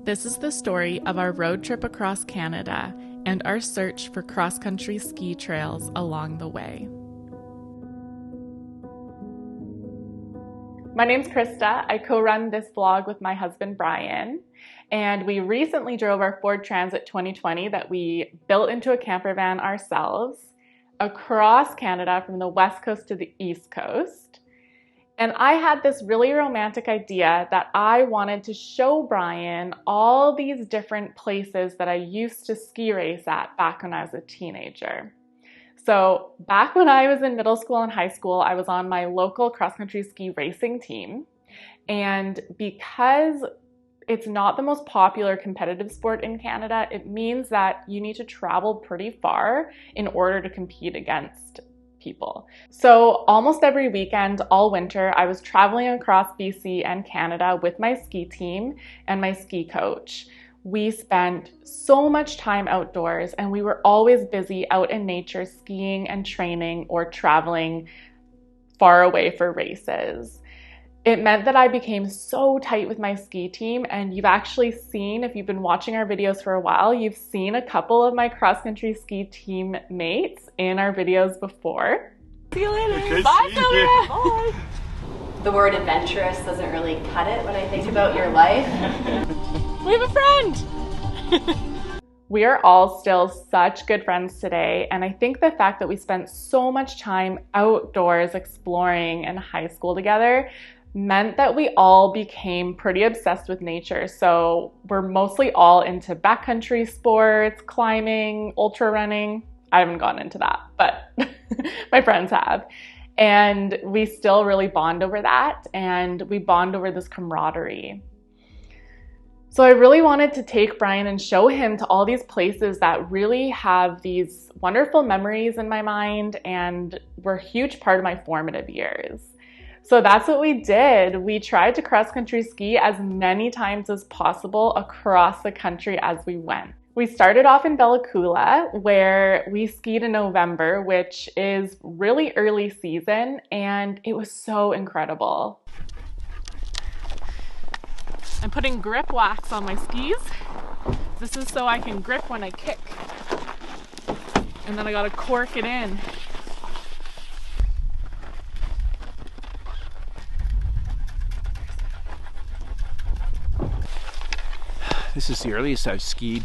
This is the story of our road trip across Canada and our search for cross-country ski trails along the way. My name's Krista. I co-run this vlog with my husband Brian, and we recently drove our Ford Transit 2020 that we built into a camper van ourselves across Canada from the west coast to the east coast. And I had this really romantic idea that I wanted to show Brian all these different places that I used to ski race at back when I was a teenager. So back when I was in middle school and high school, I was on my local cross-country ski racing team. And because it's not the most popular competitive sport in Canada, it means that you need to travel pretty far in order to compete against people. So almost every weekend, all winter, I was traveling across BC and Canada with my ski team and my ski coach. We spent so much time outdoors and we were always busy out in nature skiing and training or traveling far away for races. It meant that I became so tight with my ski team, and you've actually seen, if you've been watching our videos for a while, you've seen a couple of my cross-country ski team mates in our videos before. See you later. Okay, bye, Sylvia. Bye. The word adventurous doesn't really cut it when I think about your life. We have a friend. We are all still such good friends today, and I think the fact that we spent so much time outdoors exploring in high school together meant that we all became pretty obsessed with nature. So we're mostly all into backcountry sports, climbing, ultra running. I haven't gone into that, but my friends have. And we still really bond over that, and we bond over this camaraderie. So I really wanted to take Brian and show him to all these places that really have these wonderful memories in my mind and were a huge part of my formative years. So that's what we did. We tried to cross-country ski as many times as possible across the country as we went. We started off in COOLA, where we skied in November, which is really early season, and it was so incredible. I'm putting grip wax on my skis. This is so I can grip when I kick. And then I gotta cork it in. This is the earliest I've skied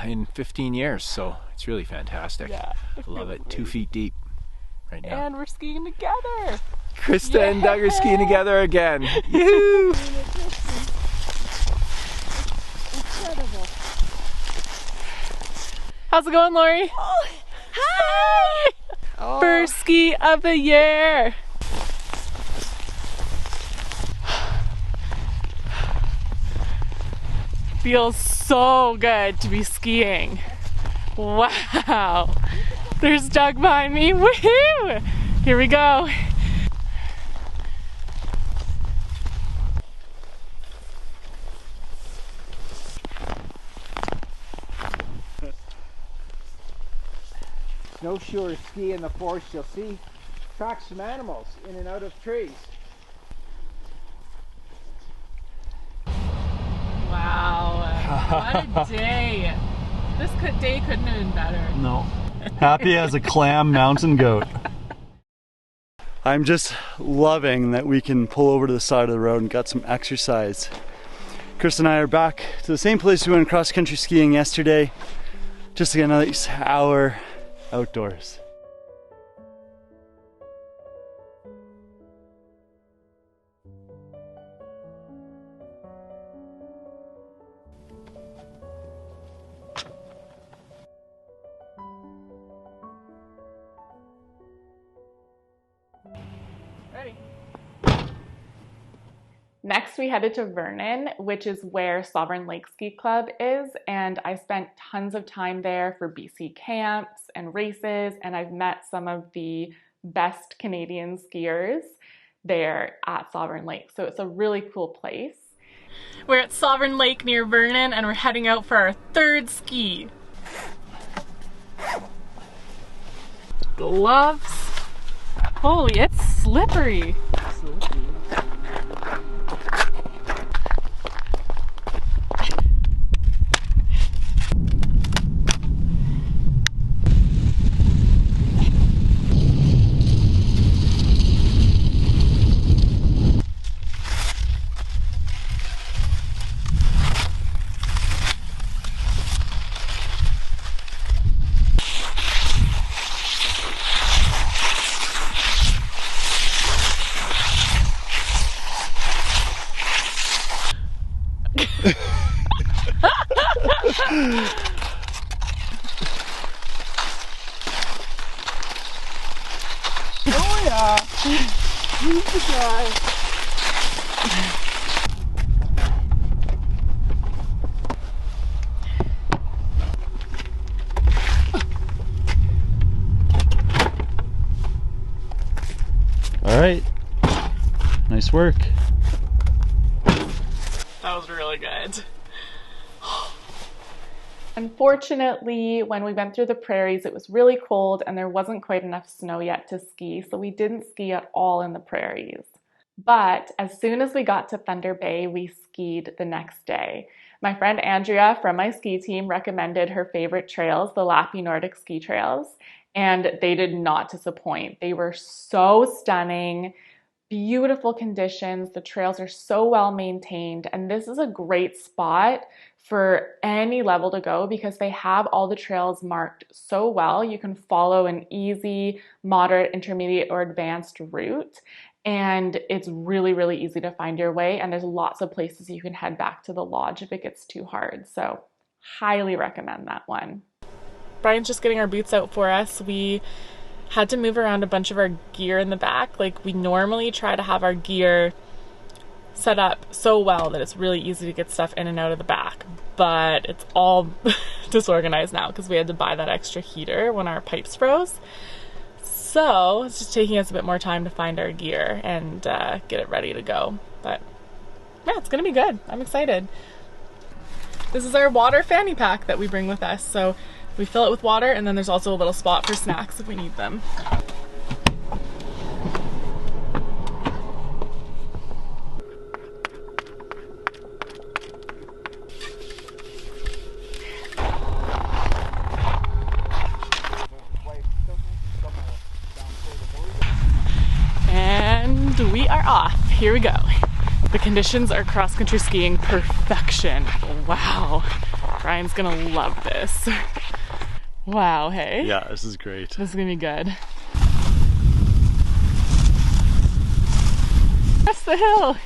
in 15 years, so it's really fantastic. Yeah, I love it. 2 feet deep right now. And we're skiing together. Krista and Doug are skiing together again. Yoo-hoo! Incredible. How's it going, Lori? Oh, hi! Oh. First ski of the year. Feels so good to be skiing. Wow. There's Doug behind me. Woohoo! Here we go. Snowshoers ski in the forest, you'll see tracks from animals in and out of trees. Wow, what a day. This day couldn't have been better. No. Happy as a clam mountain goat. I'm just loving that we can pull over to the side of the road and got some exercise. Chris and I are back to the same place we went cross country skiing yesterday, just to get another hour outdoors. Ready. Next, we headed to Vernon, which is where Sovereign Lake Ski Club is, and I spent tons of time there for BC camps and races, and I've met some of the best Canadian skiers there at Sovereign Lake, so it's a really cool place. We're at Sovereign Lake near Vernon, and we're heading out for our third ski. Gloves. Holy, it's slippery. Oh yeah! He's the guy. All right, nice work. That was really good. Unfortunately, when we went through the prairies, it was really cold and there wasn't quite enough snow yet to ski, so we didn't ski at all in the prairies. But as soon as we got to Thunder Bay, we skied the next day. My friend Andrea from my ski team recommended her favorite trails, the Lappi Nordic ski trails, and they did not disappoint. They were so stunning, beautiful conditions. The trails are so well maintained, and this is a great spot for any level to go because they have all the trails marked so well. You can follow an easy, moderate, intermediate, or advanced route, and it's really, really easy to find your way, and there's lots of places you can head back to the lodge if it gets too hard. So highly recommend that one. Brian's just getting our boots out for us. We had to move around a bunch of our gear in the back. Like, we normally try to have our gear set up so well that it's really easy to get stuff in and out of the back, but it's all disorganized now because we had to buy that extra heater when our pipes froze. So it's just taking us a bit more time to find our gear and get it ready to go. But yeah, it's gonna be good. I'm excited. This is our water fanny pack that we bring with us. So we fill it with water, and then there's also a little spot for snacks if we need them. And we are off. Here we go. The conditions are cross-country skiing perfection. Wow. Brian's gonna love this. Wow, hey? Yeah, this is great. This is gonna be good. That's the hill.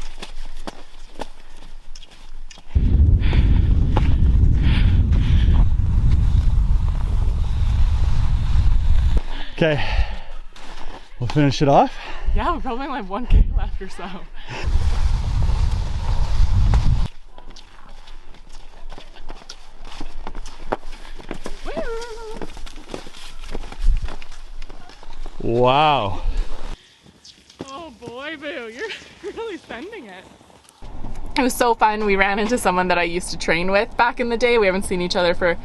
Okay, we'll finish it off. Yeah, we probably only have 1K left or so. Wow. Oh boy, boo, you're really sending it. It was so fun. We ran into someone that I used to train with back in the day. We haven't seen each other for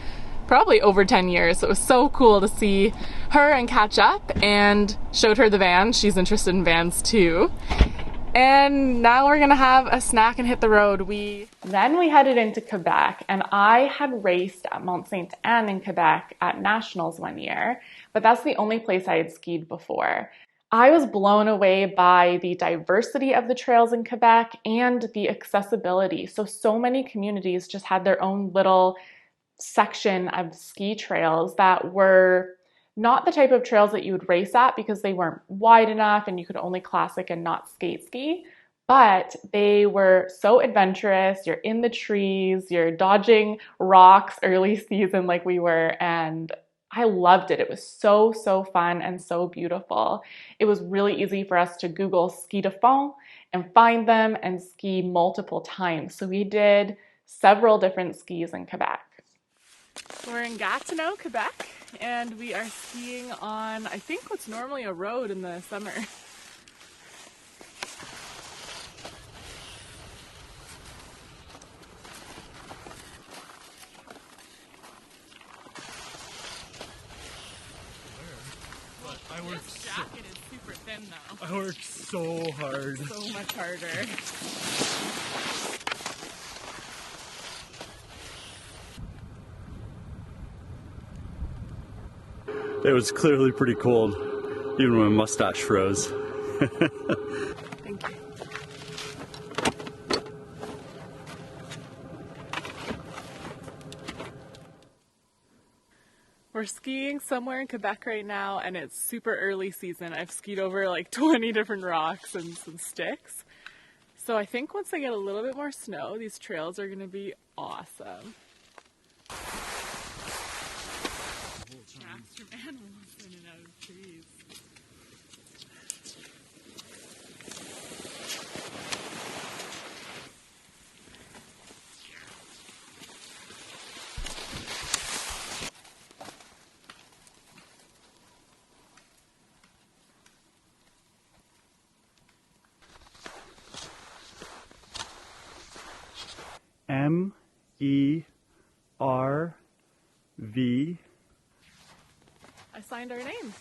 probably over 10 years. So it was so cool to see her and catch up, and showed her the van. She's interested in vans too. And now we're gonna have a snack and hit the road. Then we headed into Quebec, and I had raced at Mont Sainte Anne in Quebec at Nationals one year, but that's the only place I had skied before. I was blown away by the diversity of the trails in Quebec and the accessibility. So many communities just had their own little section of ski trails that were not the type of trails that you would race at because they weren't wide enough and you could only classic and not skate ski, but they were so adventurous. You're in the trees, you're dodging rocks early season like we were, and I loved it. It was so fun and so beautiful. It was really easy for us to Google ski de fond and find them and ski multiple times. So we did several different skis in Quebec. We're in Gatineau, Quebec, and we are skiing on, I think, what's normally a road in the summer. This jacket is super thin though. I worked so hard. So much harder. It was clearly pretty cold, even when my mustache froze. Thank you. We're skiing somewhere in Quebec right now, and it's super early season. I've skied over like 20 different rocks and some sticks. So I think once I get a little bit more snow, these trails are gonna be awesome. tracks from animals in and out of trees. MERV. I signed our names.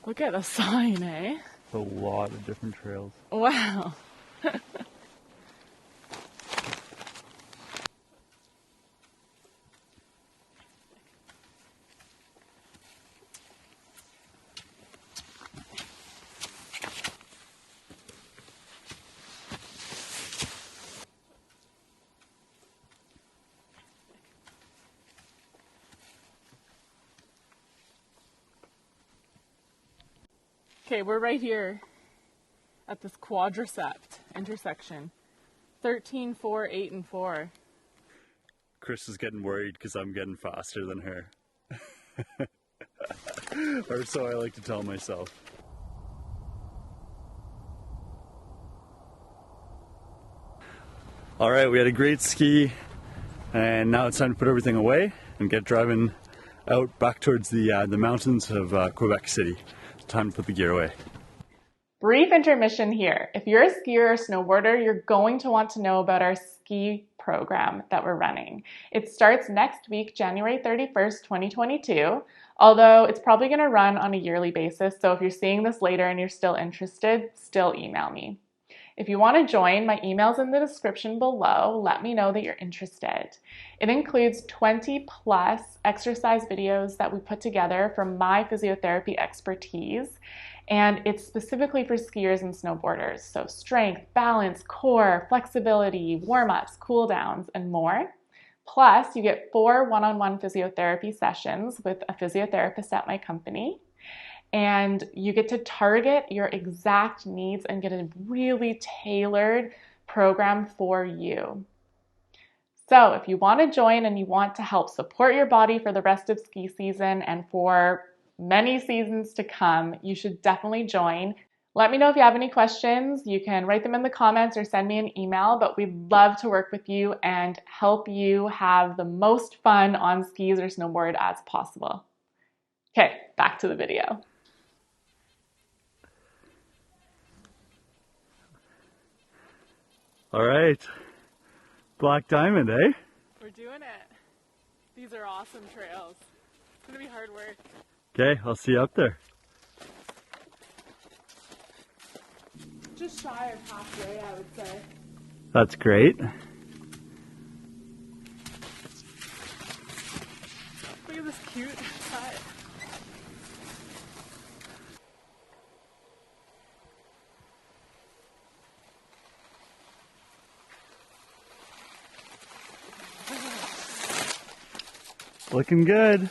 Look at the sign, eh? A lot of different trails. Wow. Okay, we're right here at this quadricept intersection. 13, 4, 8, and 4. Chris is getting worried because I'm getting faster than her. Or so I like to tell myself. Alright, we had a great ski, and now it's time to put everything away and get driving out back towards the mountains of Quebec City. Time to put the gear away. Brief intermission here. If you're a skier or snowboarder, you're going to want to know about our ski program that we're running. It starts next week, January 31st, 2022, although it's probably going to run on a yearly basis, so if you're seeing this later and you're still interested, still email me. If you want to join, my email's in the description below. Let me know that you're interested. It includes 20 plus exercise videos that we put together from my physiotherapy expertise, and it's specifically for skiers and snowboarders. So strength, balance, core, flexibility, warm-ups, cool downs, and more. Plus, you get 4 one-on-one physiotherapy sessions with a physiotherapist at my company. And you get to target your exact needs and get a really tailored program for you. So if you want to join and you want to help support your body for the rest of ski season and for many seasons to come, you should definitely join. Let me know if you have any questions. You can write them in the comments or send me an email, but we'd love to work with you and help you have the most fun on skis or snowboard as possible. Okay, back to the video. All right, Black Diamond, eh? We're doing it. These are awesome trails. It's gonna be hard work. Okay, I'll see you up there. Just shy of halfway, I would say. That's great. Look at this cute cut. Looking good.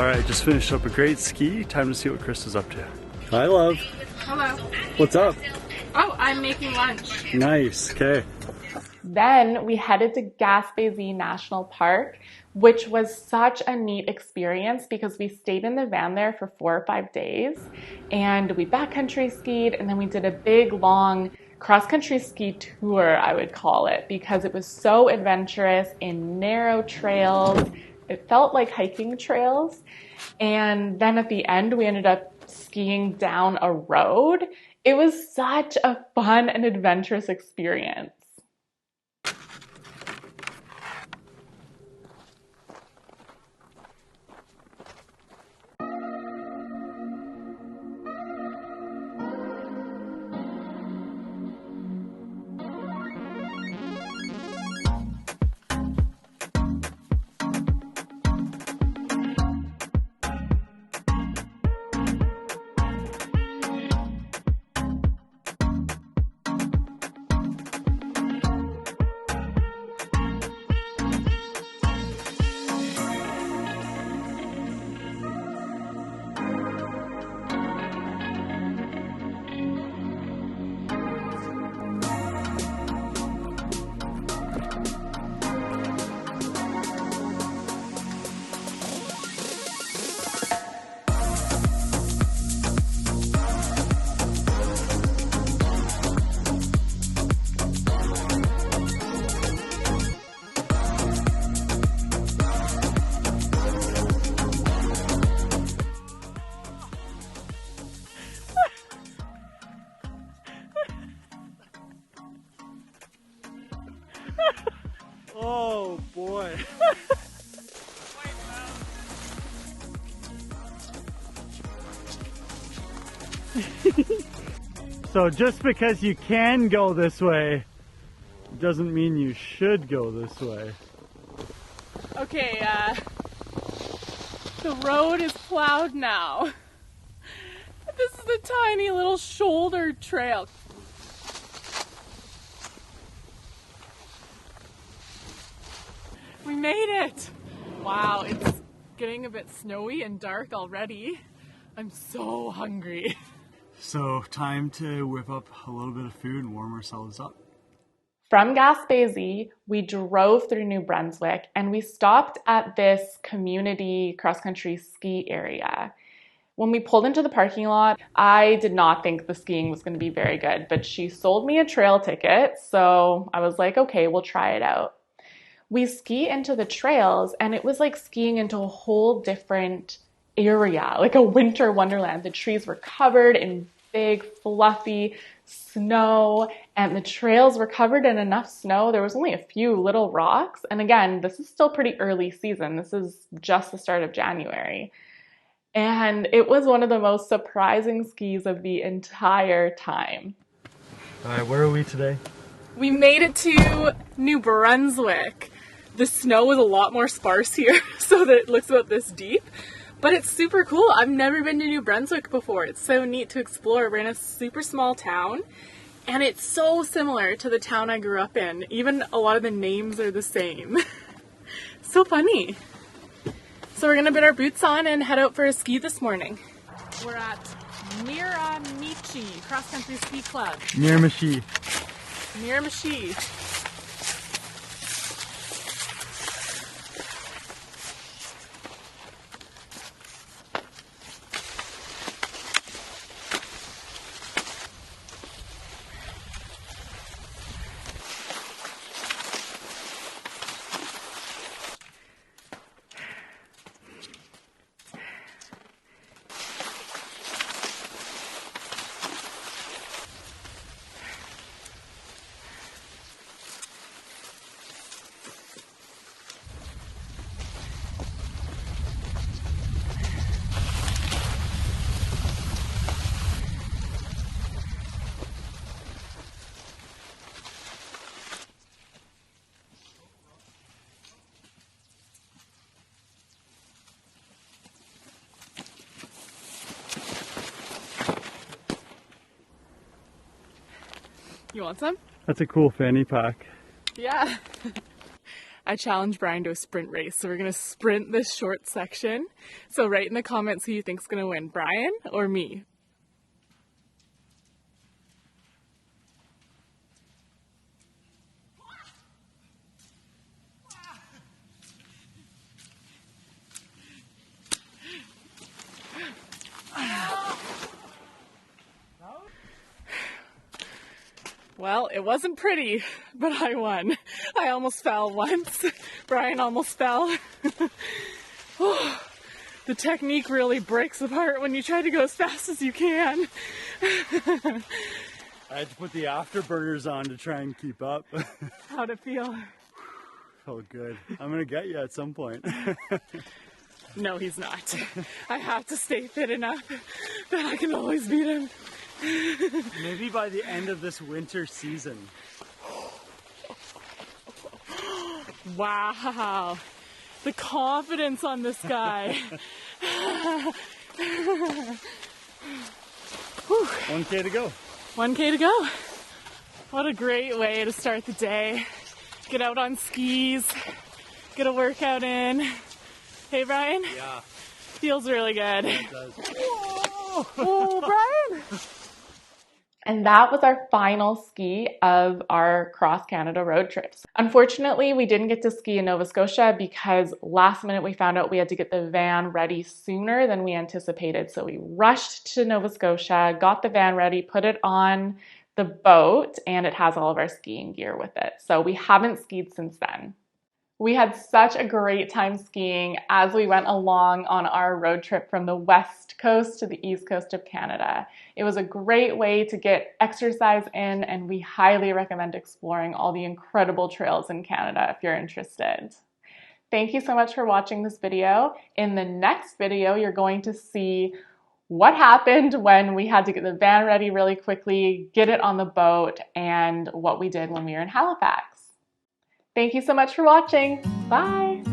Alright, just finished up a great ski. Time to see what Chris is up to. Hi, love. Hello. What's up? Oh, I'm making lunch. Nice, okay. Then we headed to Gaspésie National Park, which was such a neat experience because we stayed in the van there for 4 or 5 days and we backcountry skied, and then we did a big long cross-country ski tour, I would call it, because it was so adventurous in narrow trails. It felt like hiking trails. And then at the end, we ended up skiing down a road. It was such a fun and adventurous experience. Oh boy. So just because you can go this way doesn't mean you should go this way. Okay, the road is plowed now. This is a tiny little shoulder trail. We made it! Wow, it's getting a bit snowy and dark already. I'm so hungry. So time to whip up a little bit of food and warm ourselves up. From Gaspésie, we drove through New Brunswick and we stopped at this community cross-country ski area. When we pulled into the parking lot, I did not think the skiing was going to be very good, but she sold me a trail ticket, so I was like, okay, we'll try it out. We ski into the trails and it was like skiing into a whole different area, like a winter wonderland. The trees were covered in big, fluffy snow, and the trails were covered in enough snow. There was only a few little rocks. And again, this is still pretty early season. This is just the start of January. And it was one of the most surprising skis of the entire time. All right, where are we today? We made it to New Brunswick. The snow was a lot more sparse here, so that it looks about this deep. But it's super cool. I've never been to New Brunswick before. It's so neat to explore. We're in a super small town, and it's so similar to the town I grew up in. Even a lot of the names are the same. So funny. So we're gonna put our boots on and head out for a ski this morning. We're at MIRAMICHI Cross Country Ski Club. Miramichi. Miramichi. You want some? That's a cool fanny pack. Yeah. I challenged Brian to a sprint race, so we're gonna sprint this short section. So write in the comments who you think's gonna win, Brian or me. Well, it wasn't pretty, but I won. I almost fell once. Brian almost fell. The technique really breaks apart when you try to go as fast as you can. I had to put the afterburners on to try and keep up. How'd it feel? Felt good. I'm gonna get you at some point. No, he's not. I have to stay fit enough that I can always beat him. Maybe by the end of this winter season. Wow, the confidence on this guy. 1K to go. 1K to go. What a great way to start the day. Get out on skis, get a workout in. Hey, Brian? Yeah. Feels really good. It does. Oh, Brian! And that was our final ski of our cross-Canada road trips. Unfortunately, we didn't get to ski in Nova Scotia because last minute we found out we had to get the van ready sooner than we anticipated. So we rushed to Nova Scotia, got the van ready, put it on the boat, and it has all of our skiing gear with it. So we haven't skied since then. We had such a great time skiing as we went along on our road trip from the west coast to the east coast of Canada. It was a great way to get exercise in, and we highly recommend exploring all the incredible trails in Canada if you're interested. Thank you so much for watching this video. In the next video, you're going to see what happened when we had to get the van ready really quickly, get it on the boat, and what we did when we were in Halifax. Thank you so much for watching. Bye.